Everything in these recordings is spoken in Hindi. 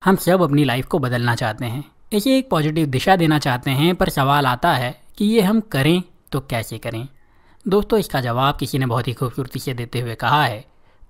हम सब अपनी लाइफ को बदलना चाहते हैं, इसे एक पॉजिटिव दिशा देना चाहते हैं, पर सवाल आता है कि ये हम करें तो कैसे करें। दोस्तों, इसका जवाब किसी ने बहुत ही खूबसूरती से देते हुए कहा है,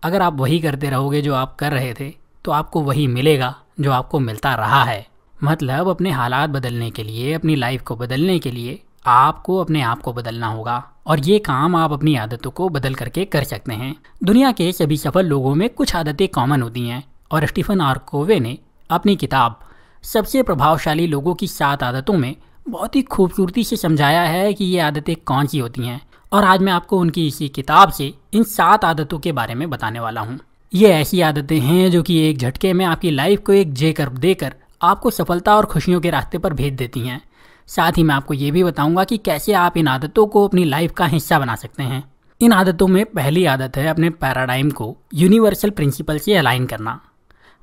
अगर आप वही करते रहोगे जो आप कर रहे थे तो आपको वही मिलेगा जो आपको मिलता रहा है। मतलब अपने हालात बदलने के लिए, अपनी लाइफ को बदलने के लिए आपको अपने आप को बदलना होगा, और ये काम आप अपनी आदतों को बदल करके कर सकते हैं। दुनिया के सभी सफल लोगों में कुछ आदतें कॉमन होती हैं, और स्टीफन आर कोवे ने अपनी किताब सबसे प्रभावशाली लोगों की 7 आदतों में बहुत ही खूबसूरती से समझाया है कि ये आदतें कौन सी होती हैं। और आज मैं आपको उनकी इसी किताब से इन 7 आदतों के बारे में बताने वाला हूँ। ये ऐसी आदतें हैं जो कि एक झटके में आपकी लाइफ को एक जे कर्व देकर आपको सफलता और खुशियों के रास्ते पर भेज देती हैं। साथ ही मैं आपको ये भी बताऊंगा कि कैसे आप इन आदतों को अपनी लाइफ का हिस्सा बना सकते हैं। इन आदतों में पहली आदत है अपने पैराडाइम को यूनिवर्सल प्रिंसिपल से अलाइन करना।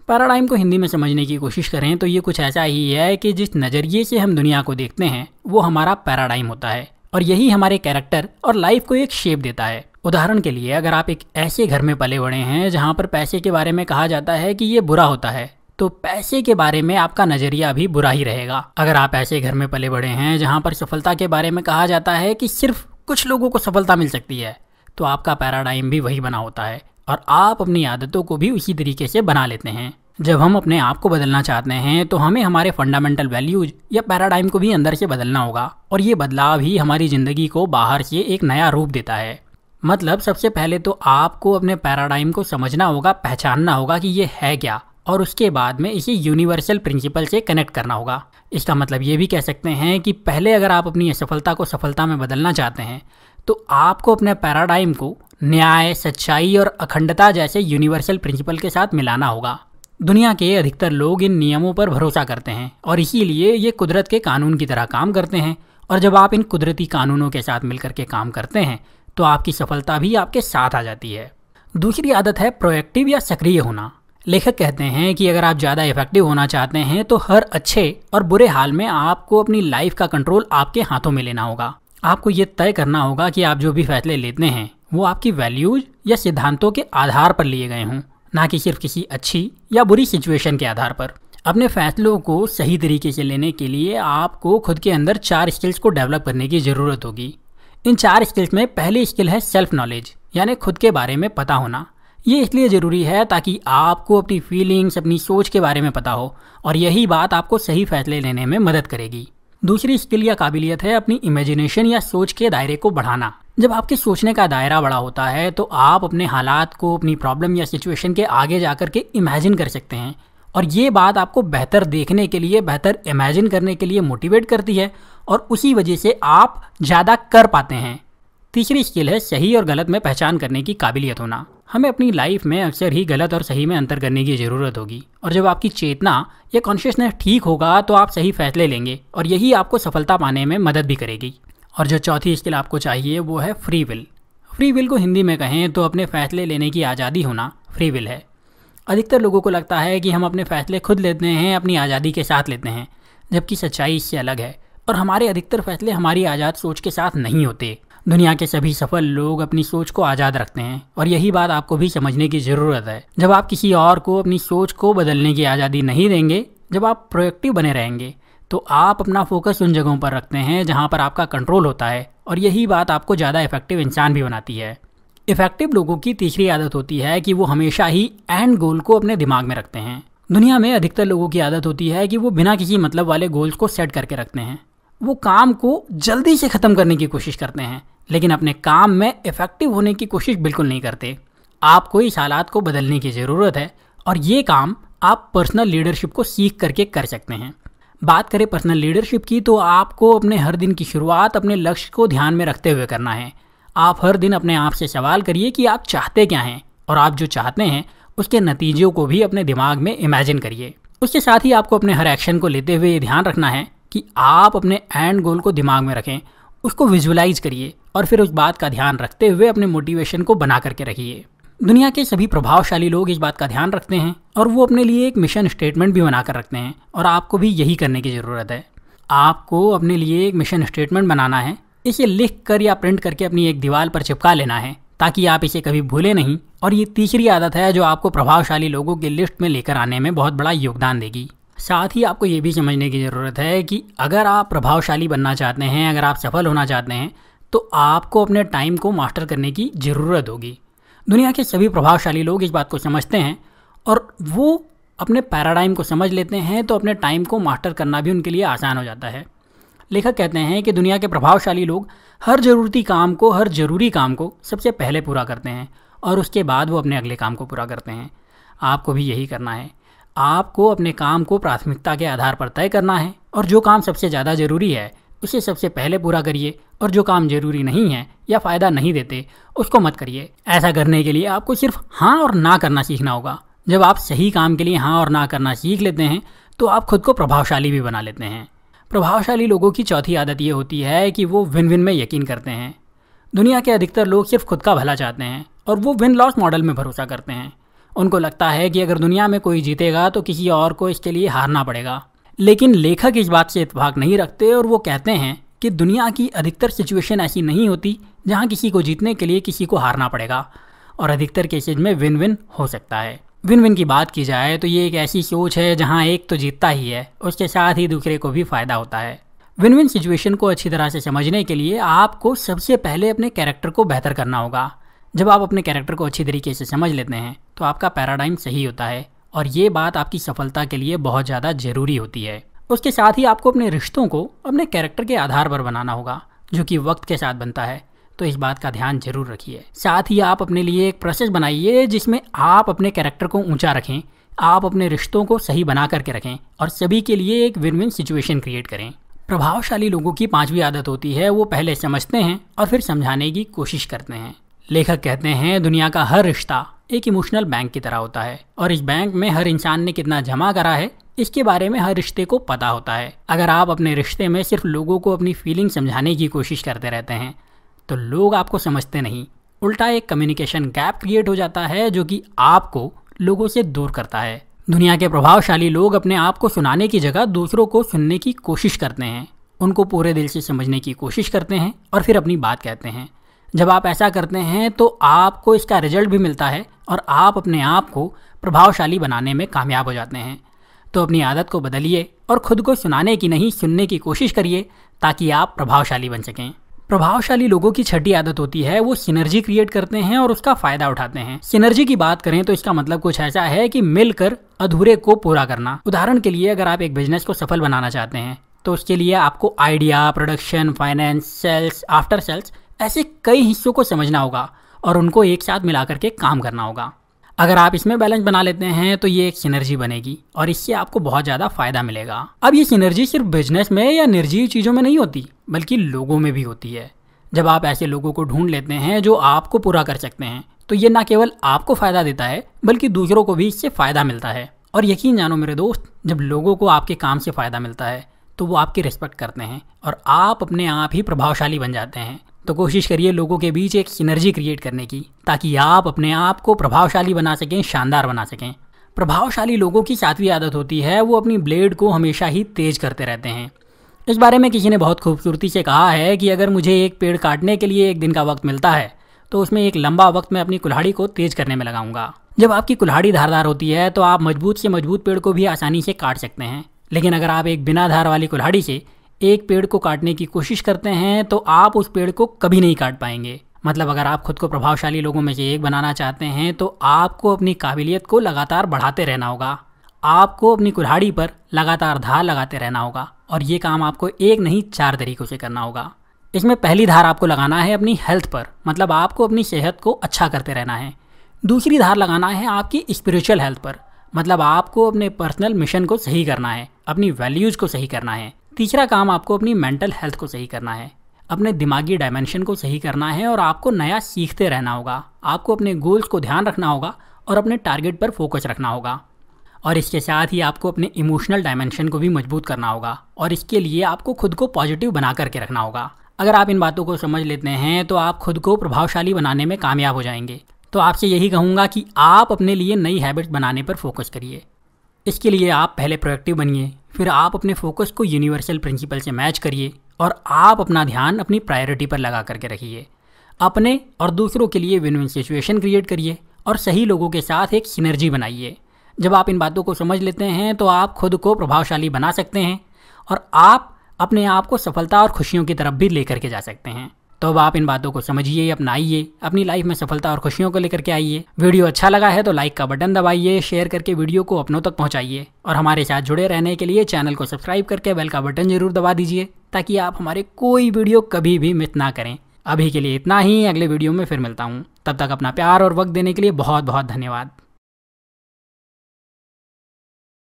पैराडाइम को हिंदी में समझने की कोशिश करें तो ये कुछ ऐसा ही है कि जिस नज़रिए से हम दुनिया को देखते हैं वो हमारा पैराडाइम होता है, और यही हमारे कैरेक्टर और लाइफ को एक शेप देता है। उदाहरण के लिए, अगर आप एक ऐसे घर में पले बड़े हैं जहाँ पर पैसे के बारे में कहा जाता है कि ये बुरा होता है, तो पैसे के बारे में आपका नज़रिया भी बुरा ही रहेगा। अगर आप ऐसे घर में पले बड़े हैं जहाँ पर सफलता के बारे में कहा जाता है कि सिर्फ कुछ लोगों को सफलता मिल सकती है, तो आपका पैराडाइम भी वही बना होता है, और आप अपनी आदतों को भी उसी तरीके से बना लेते हैं। जब हम अपने आप को बदलना चाहते हैं तो हमें हमारे फंडामेंटल वैल्यूज या पैराडाइम को भी अंदर से बदलना होगा, और ये बदलाव ही हमारी ज़िंदगी को बाहर से एक नया रूप देता है। मतलब सबसे पहले तो आपको अपने पैराडाइम को समझना होगा, पहचानना होगा कि ये है क्या, और उसके बाद में इसे यूनिवर्सल प्रिंसिपल से कनेक्ट करना होगा। इसका मतलब ये भी कह सकते हैं कि पहले अगर आप अपनी असफलता को सफलता में बदलना चाहते हैं तो आपको अपने पैराडाइम को न्याय, सच्चाई और अखंडता जैसे यूनिवर्सल प्रिंसिपल के साथ मिलाना होगा। दुनिया के अधिकतर लोग इन नियमों पर भरोसा करते हैं, और इसीलिए ये कुदरत के कानून की तरह काम करते हैं। और जब आप इन कुदरती कानूनों के साथ मिलकर के काम करते हैं तो आपकी सफलता भी आपके साथ आ जाती है। दूसरी आदत है प्रोएक्टिव या सक्रिय होना। लेखक कहते हैं कि अगर आप ज़्यादा इफेक्टिव होना चाहते हैं तो हर अच्छे और बुरे हाल में आपको अपनी लाइफ का कंट्रोल आपके हाथों में लेना होगा। आपको ये तय करना होगा कि आप जो भी फैसले लेते हैं वो आपकी वैल्यूज या सिद्धांतों के आधार पर लिए गए हों, ना कि सिर्फ किसी अच्छी या बुरी सिचुएशन के आधार पर। अपने फैसलों को सही तरीके से लेने के लिए आपको खुद के अंदर 4 स्किल्स को डेवलप करने की ज़रूरत होगी। इन 4 स्किल्स में पहली स्किल है सेल्फ नॉलेज, यानी खुद के बारे में पता होना। ये इसलिए ज़रूरी है ताकि आपको अपनी फीलिंग्स, अपनी सोच के बारे में पता हो, और यही बात आपको सही फैसले लेने में मदद करेगी। दूसरी स्किल या काबिलियत है अपनी इमेजिनेशन या सोच के दायरे को बढ़ाना। जब आपके सोचने का दायरा बड़ा होता है तो आप अपने हालात को, अपनी प्रॉब्लम या सिचुएशन के आगे जाकर के इमेजिन कर सकते हैं, और ये बात आपको बेहतर देखने के लिए, बेहतर इमेजिन करने के लिए मोटिवेट करती है, और उसी वजह से आप ज़्यादा कर पाते हैं। तीसरी स्किल है सही और गलत में पहचान करने की काबिलियत होना। हमें अपनी लाइफ में अक्सर ही गलत और सही में अंतर करने की ज़रूरत होगी, और जब आपकी चेतना या कॉन्शियसनेस ठीक होगा तो आप सही फैसले लेंगे, और यही आपको सफलता पाने में मदद भी करेगी। और जो चौथी स्किल आपको चाहिए वो है फ्री विल। फ्री विल को हिंदी में कहें तो अपने फैसले लेने की आज़ादी होना फ्री विल है। अधिकतर लोगों को लगता है कि हम अपने फैसले खुद लेते हैं, अपनी आज़ादी के साथ लेते हैं, जबकि सच्चाई इससे अलग है, और हमारे अधिकतर फैसले हमारी आज़ाद सोच के साथ नहीं होते। दुनिया के सभी सफल लोग अपनी सोच को आज़ाद रखते हैं, और यही बात आपको भी समझने की ज़रूरत है। जब आप किसी और को अपनी सोच को बदलने की आज़ादी नहीं देंगे, जब आप प्रोएक्टिव बने रहेंगे, तो आप अपना फोकस उन जगहों पर रखते हैं जहां पर आपका कंट्रोल होता है, और यही बात आपको ज़्यादा इफेक्टिव इंसान भी बनाती है। इफेक्टिव लोगों की तीसरी आदत होती है कि वो हमेशा ही एंड गोल को अपने दिमाग में रखते हैं। दुनिया में अधिकतर लोगों की आदत होती है कि वो बिना किसी मतलब वाले गोल्स को सेट करके रखते हैं। वो काम को जल्दी से ख़त्म करने की कोशिश करते हैं, लेकिन अपने काम में इफेक्टिव होने की कोशिश बिल्कुल नहीं करते। आपको इस हालात को बदलने की ज़रूरत है, और ये काम आप पर्सनल लीडरशिप को सीख करके कर सकते हैं। बात करें पर्सनल लीडरशिप की, तो आपको अपने हर दिन की शुरुआत अपने लक्ष्य को ध्यान में रखते हुए करना है। आप हर दिन अपने आप से सवाल करिए कि आप चाहते क्या हैं, और आप जो चाहते हैं उसके नतीजों को भी अपने दिमाग में इमेजिन करिए। उसके साथ ही आपको अपने हर एक्शन को लेते हुए ये ध्यान रखना है कि आप अपने एंड गोल को दिमाग में रखें, उसको विजुअलाइज करिए, और फिर उस बात का ध्यान रखते हुए अपने मोटिवेशन को बना करके रखिए। दुनिया के सभी प्रभावशाली लोग इस बात का ध्यान रखते हैं, और वो अपने लिए एक मिशन स्टेटमेंट भी बनाकर रखते हैं, और आपको भी यही करने की ज़रूरत है। आपको अपने लिए एक मिशन स्टेटमेंट बनाना है, इसे लिख कर या प्रिंट करके अपनी एक दीवार पर चिपका लेना है, ताकि आप इसे कभी भूलें नहीं। और ये तीसरी आदत है जो आपको प्रभावशाली लोगों की लिस्ट में लेकर आने में बहुत बड़ा योगदान देगी। साथ ही आपको ये भी समझने की ज़रूरत है कि अगर आप प्रभावशाली बनना चाहते हैं, अगर आप सफल होना चाहते हैं, तो आपको अपने टाइम को मास्टर करने की ज़रूरत होगी। दुनिया के सभी प्रभावशाली लोग इस बात को समझते हैं और वो अपने पैराडाइम को समझ लेते हैं, तो अपने टाइम को मास्टर करना भी उनके लिए आसान हो जाता है। लेखक कहते हैं कि दुनिया के प्रभावशाली लोग हर ज़रूरी काम को सबसे पहले पूरा करते हैं और उसके बाद वो अपने अगले काम को पूरा करते हैं। आपको भी यही करना है। आपको अपने काम को प्राथमिकता के आधार पर तय करना है और जो काम सबसे ज़्यादा ज़रूरी है उसे सबसे पहले पूरा करिए और जो काम ज़रूरी नहीं है या फ़ायदा नहीं देते उसको मत करिए। ऐसा करने के लिए आपको सिर्फ हाँ और ना करना सीखना होगा। जब आप सही काम के लिए हाँ और ना करना सीख लेते हैं तो आप खुद को प्रभावशाली भी बना लेते हैं। प्रभावशाली लोगों की चौथी आदत ये होती है कि वो विन विन में यकीन करते हैं। दुनिया के अधिकतर लोग सिर्फ खुद का भला चाहते हैं और वो विन लॉस मॉडल में भरोसा करते हैं। उनको लगता है कि अगर दुनिया में कोई जीतेगा तो किसी और को इसके लिए हारना पड़ेगा। लेकिन लेखक इस बात से इत्तेफाक नहीं रखते और वो कहते हैं कि दुनिया की अधिकतर सिचुएशन ऐसी नहीं होती जहाँ किसी को जीतने के लिए किसी को हारना पड़ेगा, और अधिकतर केसेज में विन विन हो सकता है। विन विन की बात की जाए तो ये एक ऐसी सोच है जहाँ एक तो जीतता ही है, उसके साथ ही दूसरे को भी फ़ायदा होता है। विन विन सिचुएशन को अच्छी तरह से समझने के लिए आपको सबसे पहले अपने कैरेक्टर को बेहतर करना होगा। जब आप अपने कैरेक्टर को अच्छी तरीके से समझ लेते हैं तो आपका पैराडाइम सही होता है और ये बात आपकी सफलता के लिए बहुत ज़्यादा ज़रूरी होती है। उसके साथ ही आपको अपने रिश्तों को अपने कैरेक्टर के आधार पर बनाना होगा, जो कि वक्त के साथ बनता है, तो इस बात का ध्यान जरूर रखिए। साथ ही आप अपने लिए एक प्रोसेस बनाइए जिसमें आप अपने कैरेक्टर को ऊंचा रखें, आप अपने रिश्तों को सही बना करके रखें और सभी के लिए एक विन विन सिचुएशन क्रिएट करें। प्रभावशाली लोगों की पांचवी आदत होती है वो पहले समझते हैं और फिर समझाने की कोशिश करते हैं। लेखक कहते हैं दुनिया का हर रिश्ता एक इमोशनल बैंक की तरह होता है और इस बैंक में हर इंसान ने कितना जमा करा है इसके बारे में हर रिश्ते को पता होता है। अगर आप अपने रिश्ते में सिर्फ लोगों को अपनी फीलिंग समझाने की कोशिश करते रहते हैं तो लोग आपको समझते नहीं, उल्टा एक कम्युनिकेशन गैप क्रिएट हो जाता है जो कि आपको लोगों से दूर करता है। दुनिया के प्रभावशाली लोग अपने आप को सुनाने की जगह दूसरों को सुनने की कोशिश करते हैं, उनको पूरे दिल से समझने की कोशिश करते हैं और फिर अपनी बात कहते हैं। जब आप ऐसा करते हैं तो आपको इसका रिजल्ट भी मिलता है और आप अपने आप को प्रभावशाली बनाने में कामयाब हो जाते हैं। तो अपनी आदत को बदलिए और खुद को सुनाने की नहीं सुनने की कोशिश करिए ताकि आप प्रभावशाली बन सकें। प्रभावशाली लोगों की छठी आदत होती है वो सिनर्जी क्रिएट करते हैं और उसका फायदा उठाते हैं। सिनर्जी की बात करें तो इसका मतलब कुछ ऐसा है कि मिलकर अधूरे को पूरा करना। उदाहरण के लिए अगर आप एक बिजनेस को सफल बनाना चाहते हैं तो उसके लिए आपको idea, production, finance, sales, after sales ऐसे कई हिस्सों को समझना होगा और उनको एक साथ मिला करके काम करना होगा। अगर आप इसमें बैलेंस बना लेते हैं तो ये एक सिनर्जी बनेगी और इससे आपको बहुत ज़्यादा फायदा मिलेगा। अब ये सिनर्जी सिर्फ बिजनेस में या निर्जीव चीज़ों में नहीं होती बल्कि लोगों में भी होती है। जब आप ऐसे लोगों को ढूंढ लेते हैं जो आपको पूरा कर सकते हैं तो ये ना केवल आपको फ़ायदा देता है बल्कि दूसरों को भी इससे फ़ायदा मिलता है। और यकीन जानो मेरे दोस्त, जब लोगों को आपके काम से फ़ायदा मिलता है तो वो आपकी रिस्पेक्ट करते हैं और आप अपने आप ही प्रभावशाली बन जाते हैं। तो कोशिश करिए लोगों के बीच एक सिनर्जी क्रिएट करने की ताकि आप अपने आप को प्रभावशाली बना सकें, शानदार बना सकें। प्रभावशाली लोगों की सातवीं आदत होती है वो अपनी ब्लेड को हमेशा ही तेज करते रहते हैं। इस बारे में किसी ने बहुत खूबसूरती से कहा है कि अगर मुझे एक पेड़ काटने के लिए एक दिन का वक्त मिलता है तो उसमें एक लंबा वक्त मैं अपनी कुल्हाड़ी को तेज करने में लगाऊंगा। जब आपकी कुल्हाड़ी धारदार होती है तो आप मजबूत से मजबूत पेड़ को भी आसानी से काट सकते हैं, लेकिन अगर आप एक बिना धार वाली कुल्हाड़ी से एक पेड़ को काटने की कोशिश करते हैं तो आप उस पेड़ को कभी नहीं काट पाएंगे। मतलब अगर आप खुद को प्रभावशाली लोगों में से एक बनाना चाहते हैं तो आपको अपनी काबिलियत को लगातार बढ़ाते रहना होगा। आपको अपनी कुल्हाड़ी पर लगातार धार लगाते रहना होगा और ये काम आपको एक नहीं 4 तरीकों से करना होगा। इसमें पहली धार आपको लगाना है अपनी हेल्थ पर, मतलब आपको अपनी सेहत को अच्छा करते रहना है। दूसरी धार लगाना है आपकी स्पिरिचुअल हेल्थ पर, मतलब आपको अपने पर्सनल मिशन को सही करना है, अपनी वैल्यूज़ को सही करना है। तीसरा काम आपको अपनी मेंटल हेल्थ को सही करना है, अपने दिमागी डायमेंशन को सही करना है और आपको नया सीखते रहना होगा। आपको अपने गोल्स को ध्यान रखना होगा और अपने टारगेट पर फोकस रखना होगा। और इसके साथ ही आपको अपने इमोशनल डायमेंशन को भी मजबूत करना होगा और इसके लिए आपको खुद को पॉजिटिव बना करके रखना होगा। अगर आप इन बातों को समझ लेते हैं तो आप खुद को प्रभावशाली बनाने में कामयाब हो जाएंगे। तो आपसे यही कहूँगा कि आप अपने लिए नई हैबिट्स बनाने पर फोकस करिए। इसके लिए आप पहले प्रोएक्टिव बनिए, फिर आप अपने फोकस को यूनिवर्सल प्रिंसिपल से मैच करिए और आप अपना ध्यान अपनी प्रायोरिटी पर लगा करके रखिए। अपने और दूसरों के लिए विन विन सिचुएशन क्रिएट करिए और सही लोगों के साथ एक सिनर्जी बनाइए। जब आप इन बातों को समझ लेते हैं तो आप खुद को प्रभावशाली बना सकते हैं और आप अपने आप को सफलता और खुशियों की तरफ भी लेकर के जा सकते हैं। तो अब आप इन बातों को समझिए, अपनाइए, अपनी लाइफ में सफलता और खुशियों को लेकर के आइए। वीडियो अच्छा लगा है तो लाइक का बटन दबाइए, शेयर करके वीडियो को अपनों तक पहुंचाइए और हमारे साथ जुड़े रहने के लिए चैनल को सब्सक्राइब करके बेल का बटन जरूर दबा दीजिए ताकि आप हमारे कोई वीडियो कभी भी मिस ना करें। अभी के लिए इतना ही, अगले वीडियो में फिर मिलता हूँ। तब तक अपना प्यार और वक्त देने के लिए बहुत बहुत धन्यवाद।